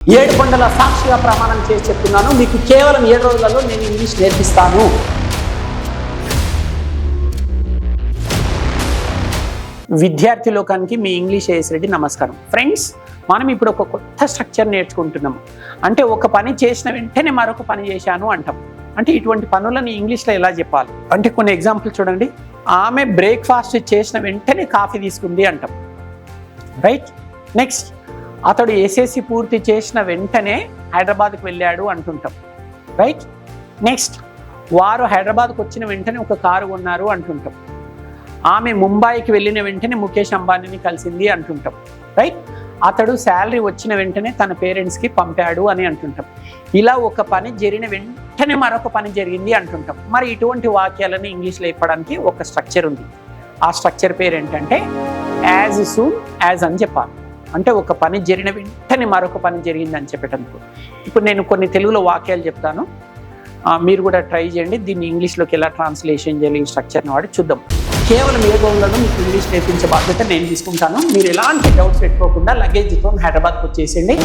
ఏడు కొండల సాక్షిగా ప్రమాణం చేసి చెప్తున్నాను, మీకు కేవలం 7 రోజులలో నేను ఇంగ్లీష్ నేర్పిస్తాను. విద్యార్థి లోకానికి మీ ఇంగ్లీష్ ఏఎస్ రెడ్డి నమస్కారం. ఫ్రెండ్స్, మనం ఇప్పుడు ఒక కొత్త స్ట్రక్చర్ నేర్చుకుంటున్నాము. అంటే ఒక పని చేసిన వెంటనే మరొక పని చేశాను అంటాం. అంటే ఇటువంటి పనులను ఇంగ్లీష్లో ఎలా చెప్పాలి అంటే కొన్ని ఎగ్జాంపుల్ చూడండి. ఆమె బ్రేక్ఫాస్ట్ చేసిన వెంటనే కాఫీ తీసుకుంది అంటాం, రైట్. నెక్స్ట్, అతడు ఎస్ఎస్సి పూర్తి చేసిన వెంటనే హైదరాబాద్కి వెళ్ళాడు అంటుంటాం, రైట్. నెక్స్ట్, వారు హైదరాబాద్కి వచ్చిన వెంటనే ఒక కారు కొన్నారు అంటుంటాం. ఆమె ముంబైకి వెళ్ళిన వెంటనే ముఖేష్ అంబానీని కలిసింది అంటుంటాం, రైట్. అతడు శాలరీ వచ్చిన వెంటనే తన పేరెంట్స్కి పంపాడు అని అంటుంటాం. ఇలా ఒక పని జరిగిన వెంటనే మరొక పని జరిగింది అంటుంటాం. మరి ఇటువంటి వాక్యాలను ఇంగ్లీష్లో చెప్పడానికి ఒక స్ట్రక్చర్ ఉంది. ఆ స్ట్రక్చర్ పేరు ఏంటంటే యాజ్ సూన్ యాజ్ అని చెప్పాలి. అంటే ఒక పని జరిగిన వెంటనే మరొక పని జరిగింది అని చెప్పేటందుకు. ఇప్పుడు నేను కొన్ని తెలుగులో వాక్యాలు చెప్తాను, మీరు కూడా ట్రై చేయండి. దీన్ని ఇంగ్లీష్లోకి ఎలా ట్రాన్స్లేషన్ చేయాలి ఈ స్ట్రక్చర్ని వాడి చూద్దాం. కేవలం 7 రోజులలో మీకు ఇంగ్లీష్ నేర్పించే బాధ్యత నేను తీసుకుంటాను. మీరు ఎలాంటి డౌట్స్ పెట్టుకోకుండా లగేజ్తో హైదరాబాద్కి వచ్చేసేయండి.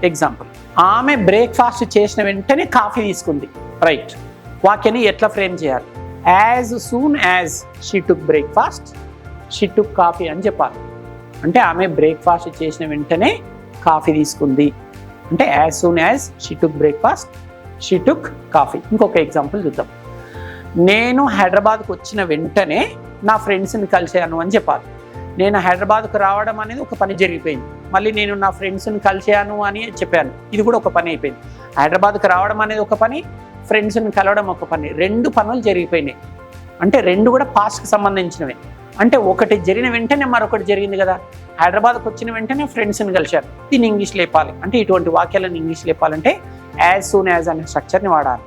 ఎగ్జాంపుల్, ఆమె బ్రేక్ఫాస్ట్ చేసిన వెంటనే కాఫీ తీసుకుంది, రైట్. వాక్యాన్ని ఎట్లా ఫ్రేమ్ చేయాలి? As soon as she took breakfast she took coffee అని చెప్పాలి. అంటే ఆమె బ్రేక్ఫాస్ట్ చేసిన వెంటనే కాఫీ తీసుకుంది. అంటే as soon as she took breakfast she took coffee. ఇంకొక ఎగ్జాంపుల్ చూద్దాం. నేను హైదరాబాద్కు వచ్చిన వెంటనే నా ఫ్రెండ్స్ని కలిశాను అని చెప్పాలి. నేను హైదరాబాద్కు రావడం అనేది ఒక పని జరిగిపోయింది. మళ్ళీ నేను నా ఫ్రెండ్స్ని కలిశాను అని చెప్పాను, ఇది కూడా ఒక పని అయిపోయింది. హైదరాబాద్కు రావడం అనేది ఒక పని, ఫ్రెండ్స్ని కలవడం ఒక పని. 2 పనులు జరిగిపోయినాయి. అంటే 2 కూడా పాస్ట్కి సంబంధించినవే. అంటే ఒకటి జరిగిన వెంటనే మరొకటి జరిగింది కదా. హైదరాబాద్కి వచ్చిన వెంటనే ఫ్రెండ్స్ని కలిశారు. దీన్ని ఇంగ్లీష్లో చెప్పాలి. అంటే ఇటువంటి వాక్యాలను ఇంగ్లీష్లో చెప్పాలంటే యాజ్ సూన్ యాజ్ అనే స్ట్రక్చర్ని వాడాలి.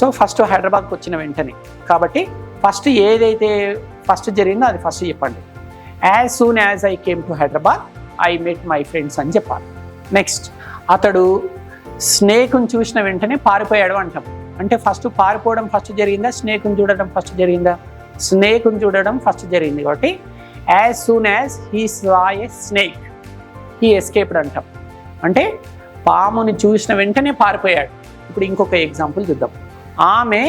సో ఫస్ట్ హైదరాబాద్కి వచ్చిన వెంటనే, కాబట్టి ఫస్ట్ ఏదైతే ఫస్ట్ జరిగిందో అది ఫస్ట్ చెప్పండి. As soon as I came to Hyderabad I met my friends అని చెప్పాలి. నెక్స్ట్, అతడు స్నేక్ను చూసిన వెంటనే పారిపోయాడు అంటాం. అంటే ఫస్ట్ పారిపోవడం ఫస్ట్ జరిగిందా, స్నేక్ను చూడడం ఫస్ట్ జరిగిందా? స్నేక్ను చూడడం ఫస్ట్ జరిగింది. కాబట్టి as soon as he saw a snake he escaped అంటాం. అంటే పాముని చూసిన వెంటనే పారిపోయాడు. ఇప్పుడు ఇంకొక ఎగ్జాంపుల్ చూద్దాం. ఆమె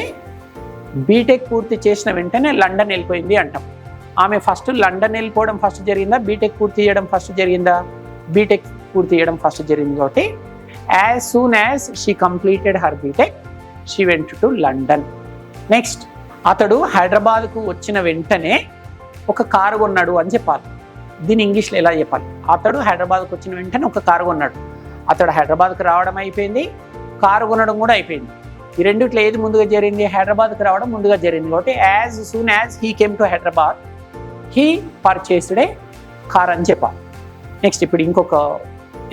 బీటెక్ పూర్తి చేసిన వెంటనే లండన్ వెళ్ళిపోయింది అంటాం. ఆమె ఫస్ట్ లండన్ వెళ్ళిపోవడం ఫస్ట్ జరిగిందా, బీటెక్ పూర్తి చేయడం ఫస్ట్ జరిగిందా? బీటెక్ పూర్తి చేయడం ఫస్ట్ జరిగింది. కాబట్టి as soon as she completed her BTech she went to London. Next, అతడు హైదరాబాద్కు వచ్చిన వెంటనే ఒక కారు కొన్నాడు అని చెప్పాలి. దీన్ని ఇంగ్లీష్లో ఎలా చెప్పాలి? అతడు హైదరాబాద్కు వచ్చిన వెంటనే ఒక కారు కొన్నాడు. అతడు హైదరాబాద్కు రావడం అయిపోయింది, కారు కొనడం కూడా అయిపోయింది. ఈ రెండిట్లో ఏది ముందుగా జరిగింది? హైదరాబాద్కు రావడం ముందుగా జరిగింది. కాబట్టి as soon as he came to Hyderabad he purchased A car అని చెప్పాలి. నెక్స్ట్, ఇప్పుడు ఇంకొక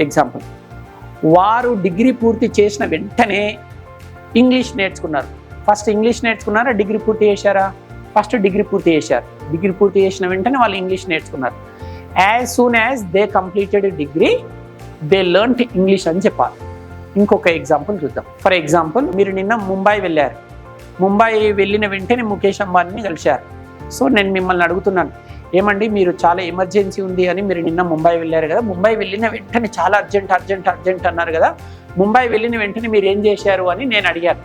ఎగ్జాంపుల్. వారు డిగ్రీ పూర్తి చేసిన వెంటనే ఇంగ్లీష్ నేర్చుకున్నారు. ఫస్ట్ ఇంగ్లీష్ నేర్చుకున్నారా, డిగ్రీ పూర్తి చేశారా? ఫస్ట్ డిగ్రీ పూర్తి చేశారు. డిగ్రీ పూర్తి చేసిన వెంటనే వాళ్ళు ఇంగ్లీష్ నేర్చుకున్నారు. As soon as they completed degree they learned English అని చెప్పాలి. ఇంకొక ఎగ్జాంపుల్ చూద్దాం. ఫర్ ఎగ్జాంపుల్, మీరు నిన్న ముంబై వెళ్ళారు. ముంబై వెళ్ళిన వెంటనే ముఖేష్ అంబానీని కలిశారు. సో నేను మిమ్మల్ని అడుగుతున్నాను, ఏమండి మీరు చాలా ఎమర్జెన్సీ ఉంది అని మీరు నిన్న ముంబై వెళ్ళారు కదా, ముంబై వెళ్ళిన వెంటనే చాలా అర్జెంట్ అన్నారు కదా, ముంబై వెళ్ళిన వెంటనే మీరు ఏం చేశారు అని నేను అడిగాను.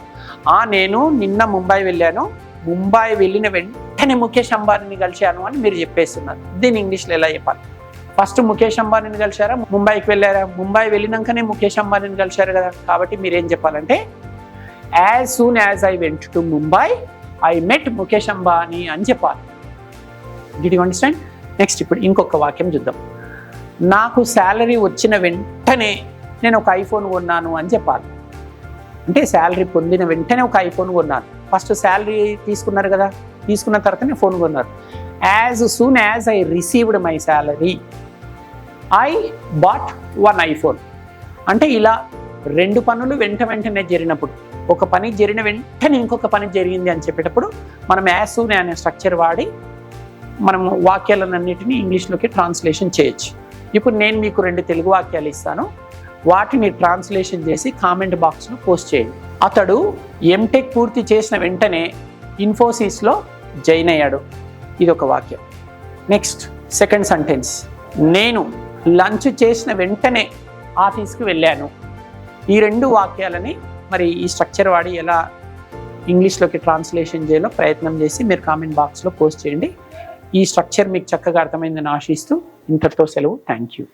నేను నిన్న ముంబై వెళ్ళాను, ముంబై వెళ్ళిన వెంటనే ముఖేష్ అంబానీని కలిశాను అని మీరు చెప్పేస్తున్నారు. దీన్ని ఇంగ్లీష్లో ఎలా చెప్పాలి? ఫస్ట్ ముఖేష్ అంబానీని కలిశారా, ముంబైకి వెళ్ళారా? ముంబై వెళ్ళినాకనే ముఖేష్ అంబానీని కలిశారు కదా. కాబట్టి మీరు ఏం చెప్పాలంటే as soon as I went to Mumbai I met Mukesh Ambani అని చెప్పాలి. Did you understand? నెక్స్ట్, ఇప్పుడు ఇంకొక వాక్యం చూద్దాం. నాకు శాలరీ వచ్చిన వెంటనే నేను ఒక ఐఫోన్ కొన్నాను అని చెప్పాలి. అంటే శాలరీ పొందిన వెంటనే ఒక ఐఫోన్ కొన్నాను. ఫస్ట్ శాలరీ తీసుకున్నారు కదా, తీసుకున్న తర్వాతనే ఫోన్ కొన్నారు. As soon as I received my salary I bought 1 iPhone. అంటే ఇలా 2 పనులు వెంటనే జరిగినప్పుడు, ఒక పని జరిగిన వెంటనే ఇంకొక పని జరిగింది అని చెప్పేటప్పుడు మనం యాజ్ సూన్ అనే స్ట్రక్చర్ వాడి మనము వాక్యాలన్నింటినీ ఇంగ్లీష్లోకి ట్రాన్స్లేషన్ చేయొచ్చు. ఇప్పుడు నేను మీకు 2 తెలుగు వాక్యాలు ఇస్తాను, వాటిని ట్రాన్స్లేషన్ చేసి కామెంట్ బాక్స్లో పోస్ట్ చేయండి. అతడు ఎంటెక్ పూర్తి చేసిన వెంటనే ఇన్ఫోసిస్లో జాయిన్ అయ్యాడు. ఇది ఒక వాక్యం. నెక్స్ట్ సెకండ్ సెంటెన్స్, నేను లంచ్ చేసిన వెంటనే ఆఫీస్కి వెళ్ళాను. ఈ రెండు వాక్యాలని మరి ఈ స్ట్రక్చర్ వాడి ఎలా ఇంగ్లీష్లోకి ట్రాన్స్లేషన్ చేయాలో ప్రయత్నం చేసి మీరు కామెంట్ బాక్స్లో పోస్ట్ చేయండి. ఈ స్ట్రక్చర్ మీకు చక్కగా అర్థమైందని ఆశిస్తూ ఇంతటితో సెలవు. Thank you.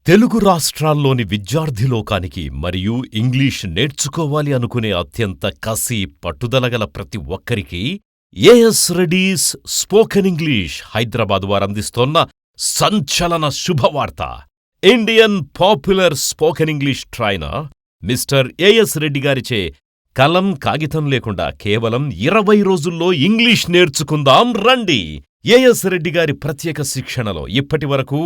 తెలుగు రాష్ట్రాల్లోని విద్యార్థి లోకానికి మరియు ఇంగ్లీష్ నేర్చుకోవాలి అనుకునే అత్యంత కసి పట్టుదలగల ప్రతి ఒక్కరికి AS Reddy's spoken English Hyderabad వారందిస్తోన్న సంచలన శుభవార్త. Indian popular spoken English trainer mister AS Reddy గారిచే కలం కాగితం లేకుండా కేవలం 20 రోజుల్లో ఇంగ్లీష్ నేర్చుకుందాం రండి. ఏఎస్ రెడ్డి గారి ప్రత్యేక శిక్షణలో ఇప్పటివరకు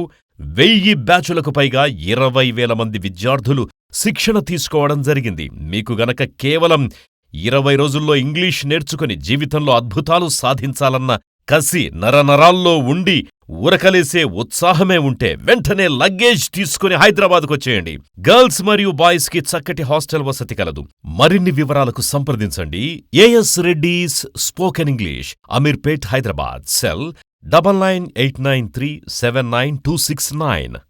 1000 బ్యాచులకు పైగా 20,000 మంది విద్యార్థులు శిక్షణ తీసుకోవడం జరిగింది. మీకు గనక కేవలం 20 రోజుల్లో ఇంగ్లీష్ నేర్చుకుని జీవితంలో అద్భుతాలు సాధించాలన్న కసి నరనరాల్లో ఉండి ఉరకలేసే ఉత్సాహమే ఉంటే వెంటనే లగేజ్ తీసుకుని హైదరాబాద్కొచ్చేయండి. గర్ల్స్ మరియు బాయ్స్ కి చక్కటి హాస్టల్ వసతి కలదు. మరిన్ని వివరాలకు సంప్రదించండి. AS Reddy's spoken English, Ameerpet, Hyderabad. Cell 9989379269.